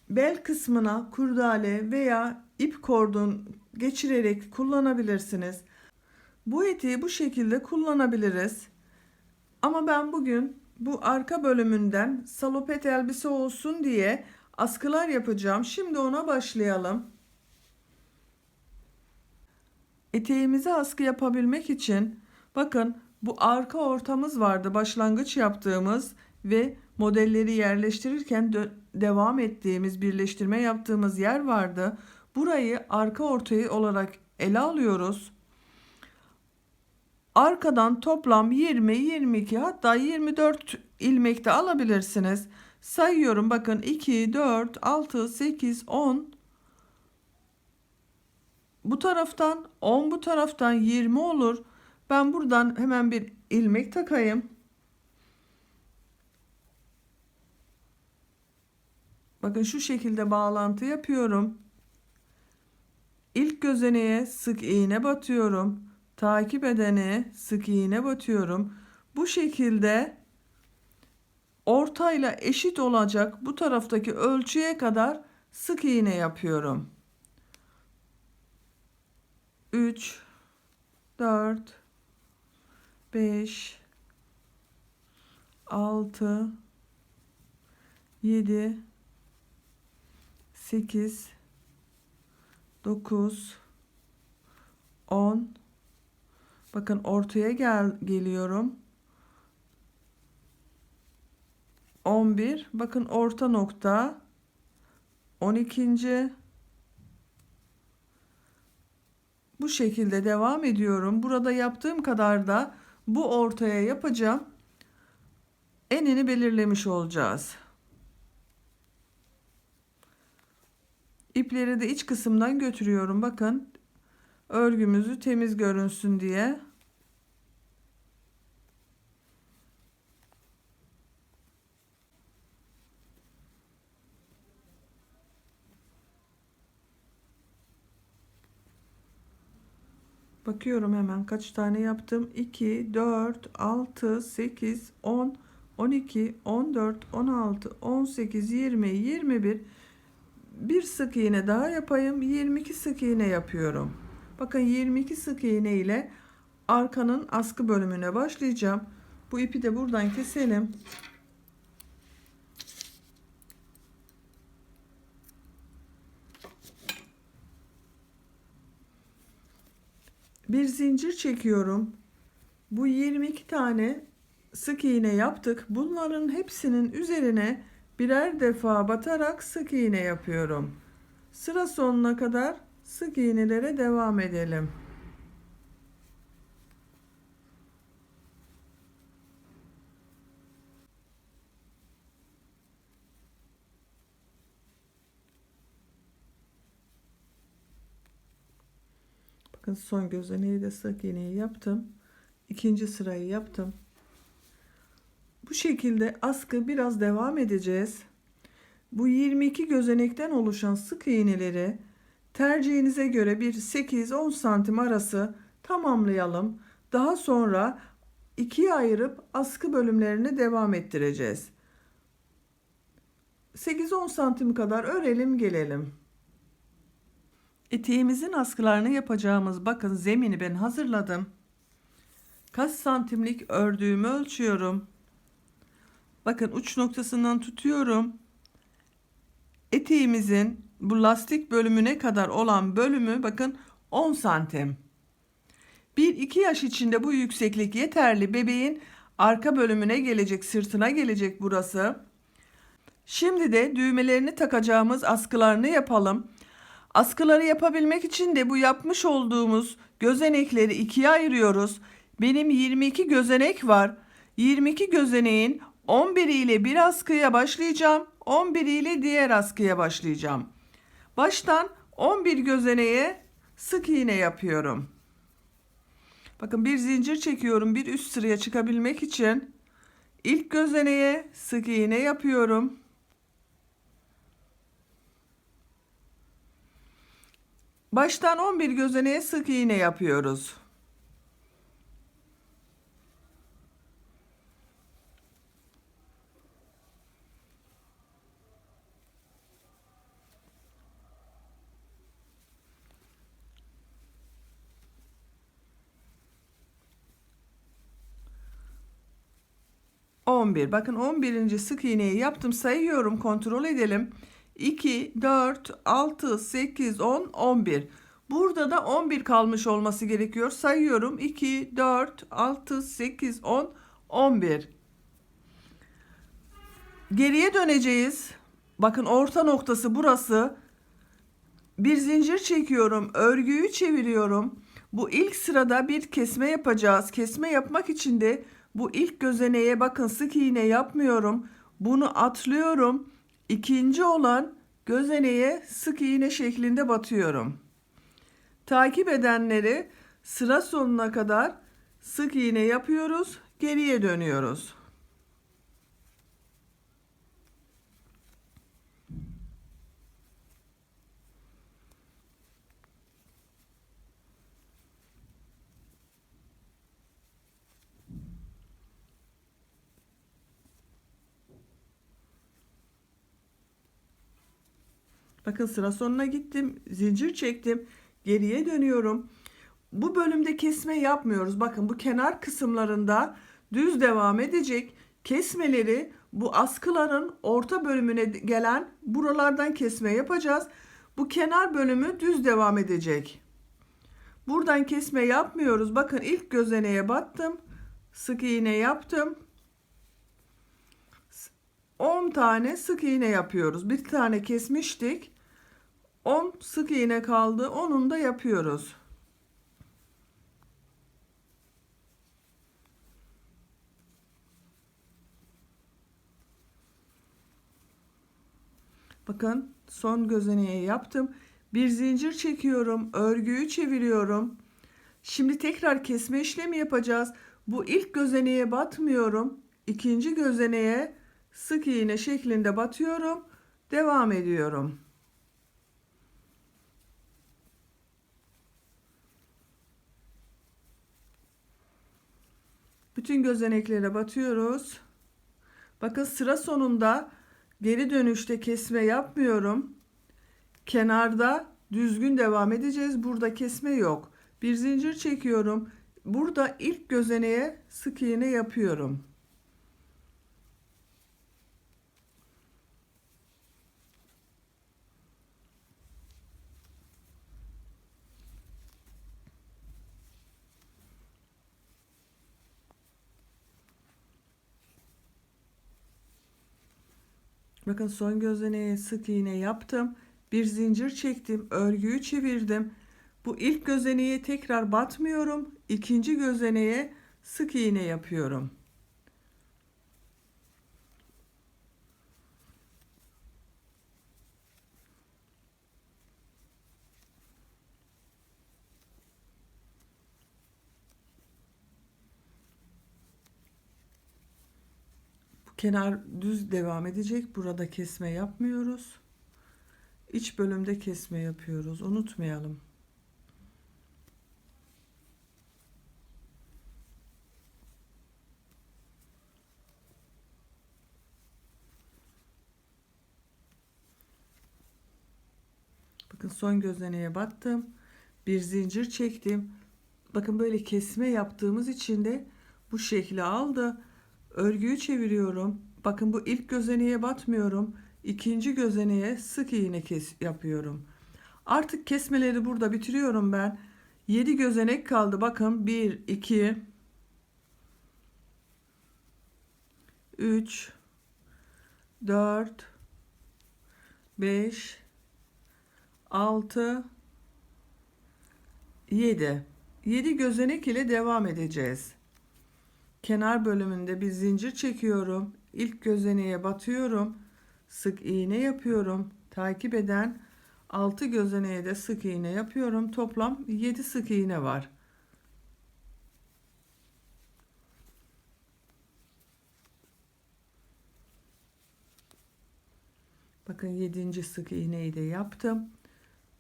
Bel kısmına kurdale veya ip kordon geçirerek kullanabilirsiniz. Bu eteği bu şekilde kullanabiliriz. Ama ben bugün bu arka bölümünden salopet elbise olsun diye askılar yapacağım. Şimdi ona başlayalım. Eteğimize askı yapabilmek için bakın bu arka ortamız vardı, başlangıç yaptığımız ve modelleri yerleştirirken devam ettiğimiz, birleştirme yaptığımız yer vardı. Burayı arka ortayı olarak ele alıyoruz. Arkadan toplam 20, 22 hatta 24 ilmek de alabilirsiniz. Sayıyorum bakın 2, 4, 6, 8, 10. Bu taraftan 10, bu taraftan 20 olur. Ben buradan hemen bir ilmek takayım. Bakın şu şekilde bağlantı yapıyorum. İlk gözeneğe sık iğne batıyorum. Takip edene sık iğne batıyorum. Bu şekilde ortayla eşit olacak bu taraftaki ölçüye kadar sık iğne yapıyorum. 3, 4, 5, 6, 7, 8, 9, 10. Bakın ortaya geliyorum. 11. Bakın orta nokta. 12. Bu şekilde devam ediyorum. Burada yaptığım kadar da bu ortaya yapacağım. Enini belirlemiş olacağız. İpleri de iç kısımdan götürüyorum. Bakın örgümüzü temiz görünsün diye. Bakıyorum hemen kaç tane yaptım. 2, 4, 6, 8, 10, 12, 14, 16, 18, 20, 21. Bir sık iğne daha yapayım. 22 sık iğne yapıyorum. Bakın 22 sık iğne ile arkanın askı bölümüne başlayacağım. Bu ipi de buradan keselim. Bir zincir çekiyorum. Bu 22 tane sık iğne yaptık. Bunların hepsinin üzerine birer defa batarak sık iğne yapıyorum. Sıra sonuna kadar sık iğnelere devam edelim. Bakın son gözeneği de sık iğneyi yaptım. İkinci sırayı yaptım. Bu şekilde askı biraz devam edeceğiz. Bu 22 gözenekten oluşan sık iğneleri tercihinize göre bir 8-10 santim arası tamamlayalım. Daha sonra ikiye ayırıp askı bölümlerini devam ettireceğiz. 8-10 santim kadar örelim gelelim. Eteğimizin askılarını yapacağımız bakın zemini ben hazırladım. Kaç santimlik ördüğümü ölçüyorum. Bakın uç noktasından tutuyorum. Eteğimizin bu lastik bölümüne kadar olan bölümü bakın 10 santim. 1-2 yaş içinde bu yükseklik yeterli. Bebeğin arka bölümüne gelecek, sırtına gelecek burası. Şimdi de düğmelerini takacağımız askılarını yapalım. Askıları yapabilmek için de bu yapmış olduğumuz gözenekleri ikiye ayırıyoruz. Benim 22 gözenek var. 22 gözeneğin 11 ile bir askıya başlayacağım. 11 ile diğer askıya başlayacağım. Baştan 11 gözeneğe sık iğne yapıyorum. Bakın bir zincir çekiyorum bir üst sıraya çıkabilmek için. İlk gözeneğe sık iğne yapıyorum. Baştan 11 gözeneğe sık iğne yapıyoruz. 11. Bakın 11. sık iğneyi yaptım. Sayıyorum, kontrol edelim. 2, 4, 6, 8, 10, 11. Burada da 11 kalmış olması gerekiyor. Sayıyorum. 2, 4, 6, 8, 10, 11. Geriye döneceğiz. Bakın orta noktası burası. Bir zincir çekiyorum. Örgüyü çeviriyorum. Bu ilk sırada bir kesme yapacağız. Kesme yapmak için de bu ilk gözeneğe bakın sık iğne yapmıyorum. Bunu atlıyorum. İkinci olan gözeneğe sık iğne şeklinde batıyorum. Takip edenleri sıra sonuna kadar sık iğne yapıyoruz. Geriye dönüyoruz. Bakın sıra sonuna gittim. Zincir çektim. Geriye dönüyorum. Bu bölümde kesme yapmıyoruz. Bakın bu kenar kısımlarında düz devam edecek. Kesmeleri bu askıların orta bölümüne gelen buralardan kesme yapacağız. Bu kenar bölümü düz devam edecek. Buradan kesme yapmıyoruz. Bakın ilk gözeneğe battım. Sık iğne yaptım. 10 tane sık iğne yapıyoruz. Bir tane kesmiştik. 10 sık iğne kaldı. Onun da yapıyoruz. Bakın son gözeneği yaptım. Bir zincir çekiyorum. Örgüyü çeviriyorum. Şimdi tekrar kesme işlemi yapacağız. Bu ilk gözeneğe batmıyorum. İkinci gözeneğe sık iğne şeklinde batıyorum. Devam ediyorum. Bütün gözeneklere batıyoruz. Bakın sıra sonunda geri dönüşte kesme yapmıyorum. Kenarda düzgün devam edeceğiz. Burada kesme yok. Bir zincir çekiyorum. Burada ilk gözeneğe sık iğne yapıyorum. Bakın son gözeneğe sık iğne yaptım. Bir zincir çektim. Örgüyü çevirdim. Bu ilk gözeneğe tekrar batmıyorum. İkinci gözeneğe sık iğne yapıyorum. Bu kenar düz devam edecek. Burada kesme yapmıyoruz. İç bölümde kesme yapıyoruz. Unutmayalım. Bakın son gözeneğe battım. Bir zincir çektim. Bakın böyle kesme yaptığımız için de bu şekli aldı. Örgüyü çeviriyorum. Bakın bu ilk gözeneğe batmıyorum. İkinci gözeneğe sık iğne yapıyorum. Artık kesmeleri burada bitiriyorum ben. 7 gözenek kaldı. Bakın 1, 2, 3, 4, 5, 6, 7. 7 gözenek ile devam edeceğiz. Kenar bölümünde bir zincir çekiyorum. İlk gözeneğe batıyorum. Sık iğne yapıyorum. Takip eden 6 gözeneğe de sık iğne yapıyorum. Toplam 7 sık iğne var. Bakın 7. sık iğneyi de yaptım.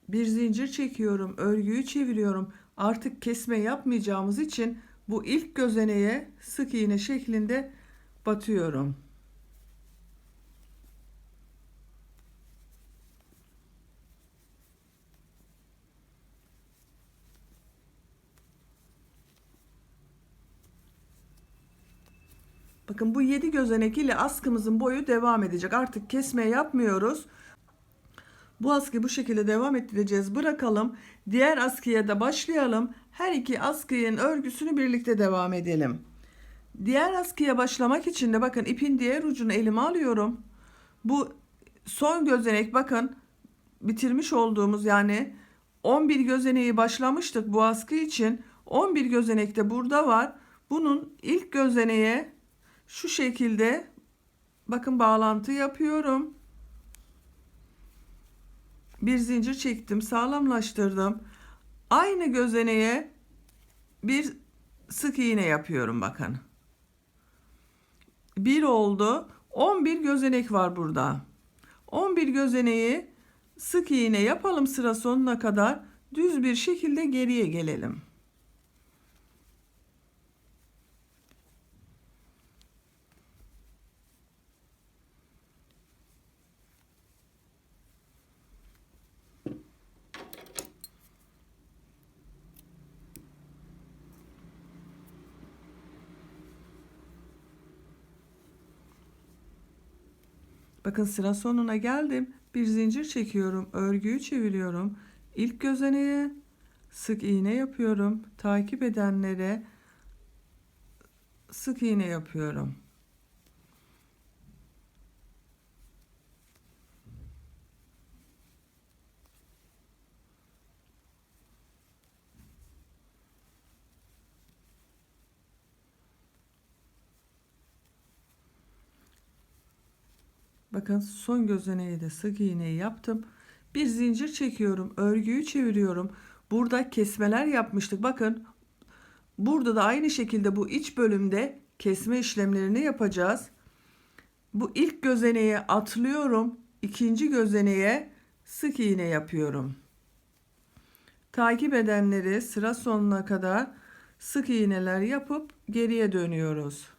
Bir zincir çekiyorum. Örgüyü çeviriyorum. Artık kesme yapmayacağımız için bu ilk gözeneğe sık iğne şeklinde batıyorum. Bakın Bakın bu 7 gözenek ile askımızın boyu devam edecek. Artık kesme yapmıyoruz. Bu askıyı bu şekilde devam ettireceğiz. Bırakalım. Diğer askıya da başlayalım. Her iki askının örgüsünü birlikte devam edelim. Diğer askıya başlamak için de bakın ipin diğer ucunu elime alıyorum. Bu son gözenek, bakın bitirmiş olduğumuz, yani 11 gözeneği başlamıştık bu askı için. 11 gözenek de burada var. Bunun ilk gözeneğe şu şekilde bakın bağlantı yapıyorum. Bir zincir çektim, sağlamlaştırdım. Aynı gözeneğe bir sık iğne yapıyorum bakın. 1 oldu. 11 gözenek var burada. 11 gözeneği sık iğne yapalım sıra sonuna kadar. Düz bir şekilde geriye gelelim. Bakın sıra sonuna geldim. Bir zincir çekiyorum. Örgüyü çeviriyorum. İlk gözeneğe sık iğne yapıyorum. Takip edenlere sık iğne yapıyorum. Bakın son gözeneğe de sık iğneyi yaptım. Bir zincir çekiyorum. Örgüyü çeviriyorum. Burada kesmeler yapmıştık. Bakın burada da aynı şekilde bu iç bölümde kesme işlemlerini yapacağız. Bu ilk gözeneğe atlıyorum. İkinci gözeneğe sık iğne yapıyorum. Takip edenleri sıra sonuna kadar sık iğneler yapıp geriye dönüyoruz.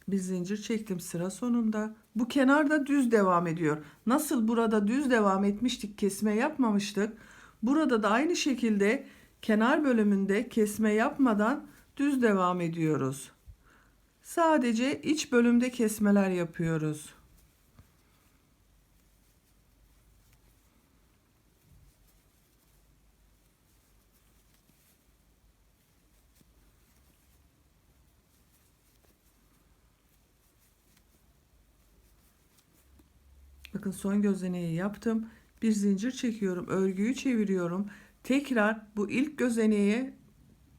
Bir zincir çektim sıra sonunda. Bu kenarda düz devam ediyor. Nasıl burada düz devam etmiştik, kesme yapmamıştık. Burada da aynı şekilde kenar bölümünde kesme yapmadan düz devam ediyoruz. Sadece iç bölümde kesmeler yapıyoruz. Bakın son gözeneği yaptım. Bir zincir çekiyorum, örgüyü çeviriyorum. Tekrar bu ilk gözeneğe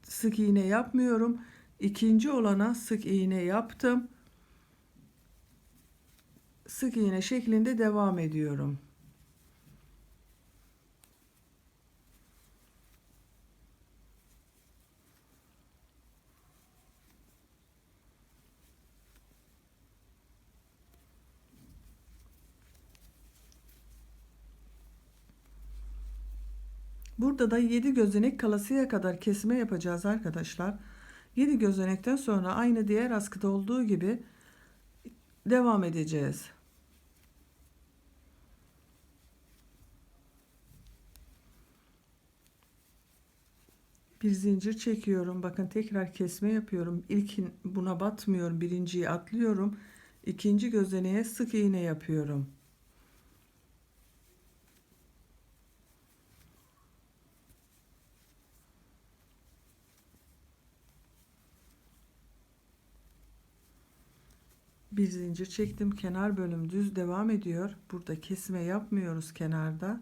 sık iğne yapmıyorum. İkinci olana sık iğne yaptım. Sık iğne şeklinde devam ediyorum. Burada da 7 gözenek kalasıya kadar kesme yapacağız arkadaşlar. 7 gözenekten sonra aynı diğer askıda olduğu gibi devam edeceğiz. Bir zincir çekiyorum. Bakın tekrar kesme yapıyorum. İlkin buna batmıyorum. Birinciyi atlıyorum. İkinci gözeneğe sık iğne yapıyorum. Bir zincir çektim. Kenar bölüm düz devam ediyor. Burada kesme yapmıyoruz kenarda.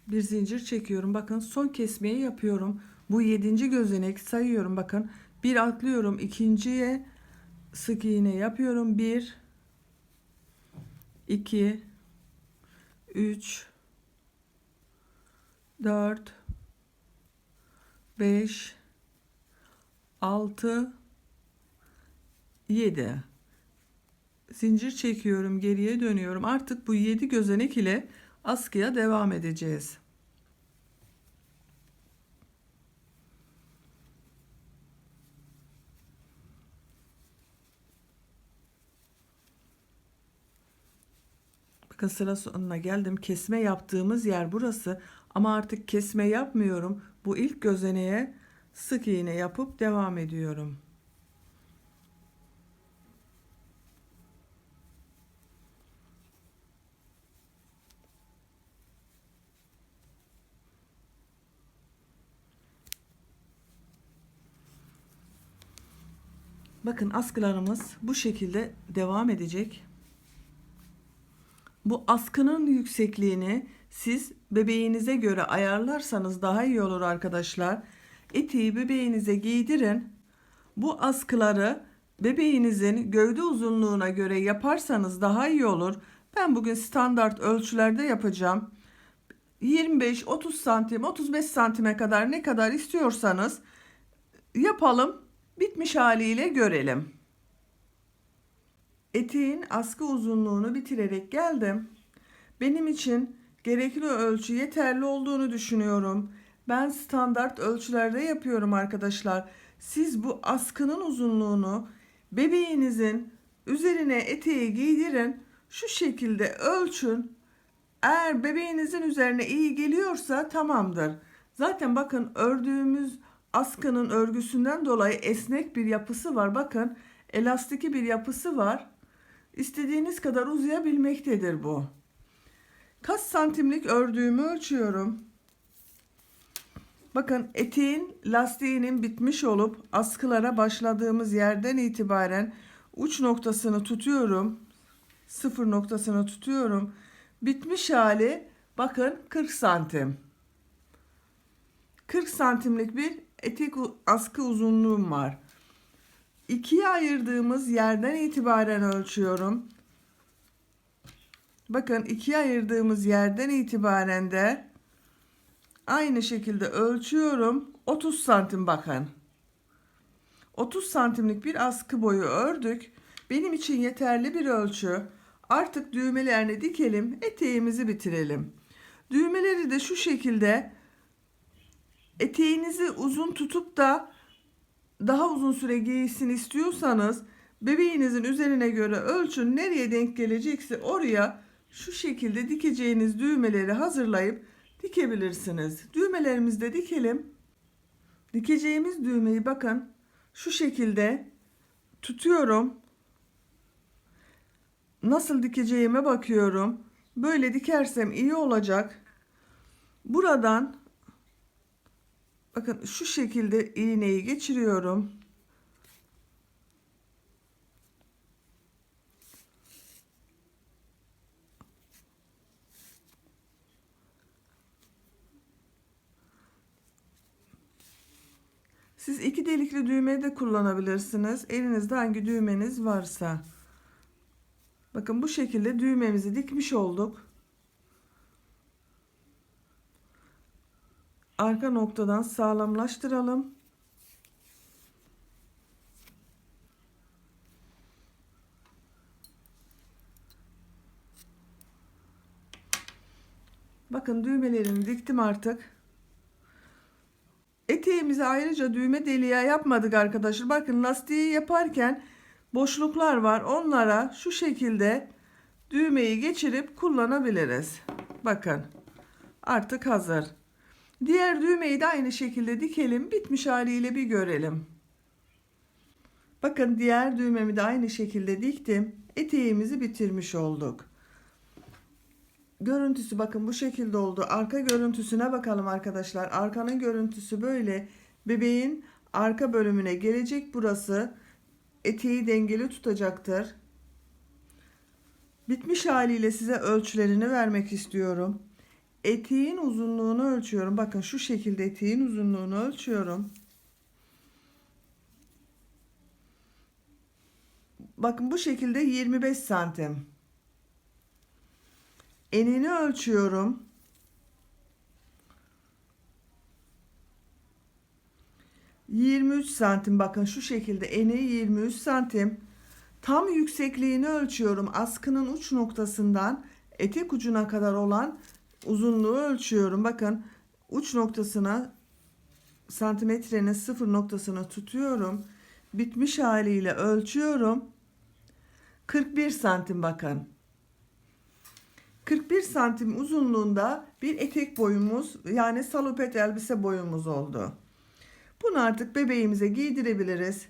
Bir zincir çekiyorum. Bakın son kesmeyi yapıyorum. Bu 7. gözenek sayıyorum. Bakın bir atlıyorum. İkinciye sık iğne yapıyorum. 1 2 3 4 5 6 7. Zincir çekiyorum, geriye dönüyorum. Artık bu 7 gözenek ile askıya devam edeceğiz. Bakın sıra sonuna geldim. Kesme yaptığımız yer burası. Ama artık kesme yapmıyorum. Bu ilk gözeneğe sık iğne yapıp devam ediyorum. Bakın askılarımız bu şekilde devam edecek. Bu askının yüksekliğini siz bebeğinize göre ayarlarsanız daha iyi olur arkadaşlar. Eteği bebeğinize giydirin. Bu askıları bebeğinizin gövde uzunluğuna göre yaparsanız daha iyi olur. Ben bugün standart ölçülerde yapacağım. 25-30 santim, 35 santime kadar ne kadar istiyorsanız yapalım. Bitmiş haliyle görelim. Eteğin askı uzunluğunu bitirerek geldim. Benim için gerekli ölçü yeterli olduğunu düşünüyorum. Ben standart ölçülerde yapıyorum arkadaşlar. Siz bu askının uzunluğunu bebeğinizin üzerine eteği giydirin. Şu şekilde ölçün. Eğer bebeğinizin üzerine iyi geliyorsa tamamdır. Zaten bakın ördüğümüz askının örgüsünden dolayı esnek bir yapısı var. Bakın elastiki bir yapısı var. İstediğiniz kadar uzayabilmektedir bu. Kaç santimlik ördüğümü ölçüyorum. Bakın eteğin lastiğinin bitmiş olup askılara başladığımız yerden itibaren uç noktasını tutuyorum. Sıfır noktasını tutuyorum. Bitmiş hali bakın 40 santim. 40 santimlik bir etek askı uzunluğum var. İkiye ayırdığımız yerden itibaren ölçüyorum. Bakın ikiye ayırdığımız yerden itibaren de aynı şekilde ölçüyorum. 30 santim bakın. 30 santimlik bir askı boyu ördük. Benim için yeterli bir ölçü. Artık düğmelerini dikelim. Eteğimizi bitirelim. Düğmeleri de şu şekilde eteğinizi uzun tutup da daha uzun süre giysin istiyorsanız bebeğinizin üzerine göre ölçün. Nereye denk gelecekse oraya şu şekilde dikeceğiniz düğmeleri hazırlayıp dikebilirsiniz. Düğmelerimizi de dikelim. Dikeceğimiz düğmeyi bakın şu şekilde tutuyorum. Nasıl dikeceğime bakıyorum. Böyle dikersem iyi olacak. Buradan bakın şu şekilde iğneyi geçiriyorum. Siz iki delikli düğme de kullanabilirsiniz. Elinizde hangi düğmeniz varsa. Bakın bu şekilde düğmemizi dikmiş olduk. Arka noktadan sağlamlaştıralım. Bakın düğmelerini diktim artık. Eteğimize ayrıca düğme deliği yapmadık arkadaşlar. Bakın lastiği yaparken boşluklar var. Onlara şu şekilde düğmeyi geçirip kullanabiliriz. Bakın artık hazır. Diğer düğmeyi de aynı şekilde dikelim. Bitmiş haliyle bir görelim. Bakın diğer düğmemi de aynı şekilde diktim. Eteğimizi bitirmiş olduk. Görüntüsü bakın bu şekilde oldu. Arka görüntüsüne bakalım arkadaşlar. Arkanın görüntüsü böyle. Bebeğin arka bölümüne gelecek burası. Eteği dengeli tutacaktır. Bitmiş haliyle size ölçülerini vermek istiyorum. Eteğin uzunluğunu ölçüyorum. Bakın şu şekilde eteğin uzunluğunu ölçüyorum. Bakın bu şekilde 25 santim. Enini ölçüyorum. 23 santim. Bakın şu şekilde eni 23 santim. Tam yüksekliğini ölçüyorum. Askının uç noktasından etek ucuna kadar olan uzunluğu ölçüyorum. Bakın uç noktasına, santimetrenin sıfır noktasına tutuyorum. Bitmiş haliyle ölçüyorum. 41 santim bakın. 41 santim uzunluğunda bir etek boyumuz, yani salopet elbise boyumuz oldu. Bunu artık bebeğimize giydirebiliriz.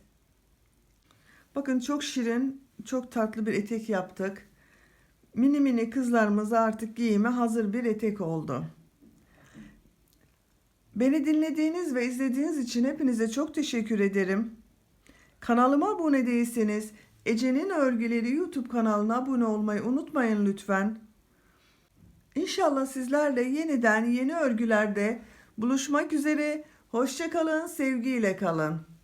Bakın çok şirin, çok tatlı bir etek yaptık. Mini mini kızlarımıza artık giyime hazır bir etek oldu. Beni dinlediğiniz ve izlediğiniz için hepinize çok teşekkür ederim. Kanalıma abone değilseniz Ece'nin Örgüleri YouTube kanalına abone olmayı unutmayın lütfen. İnşallah sizlerle yeniden yeni örgülerde buluşmak üzere. Hoşça kalın, sevgiyle kalın.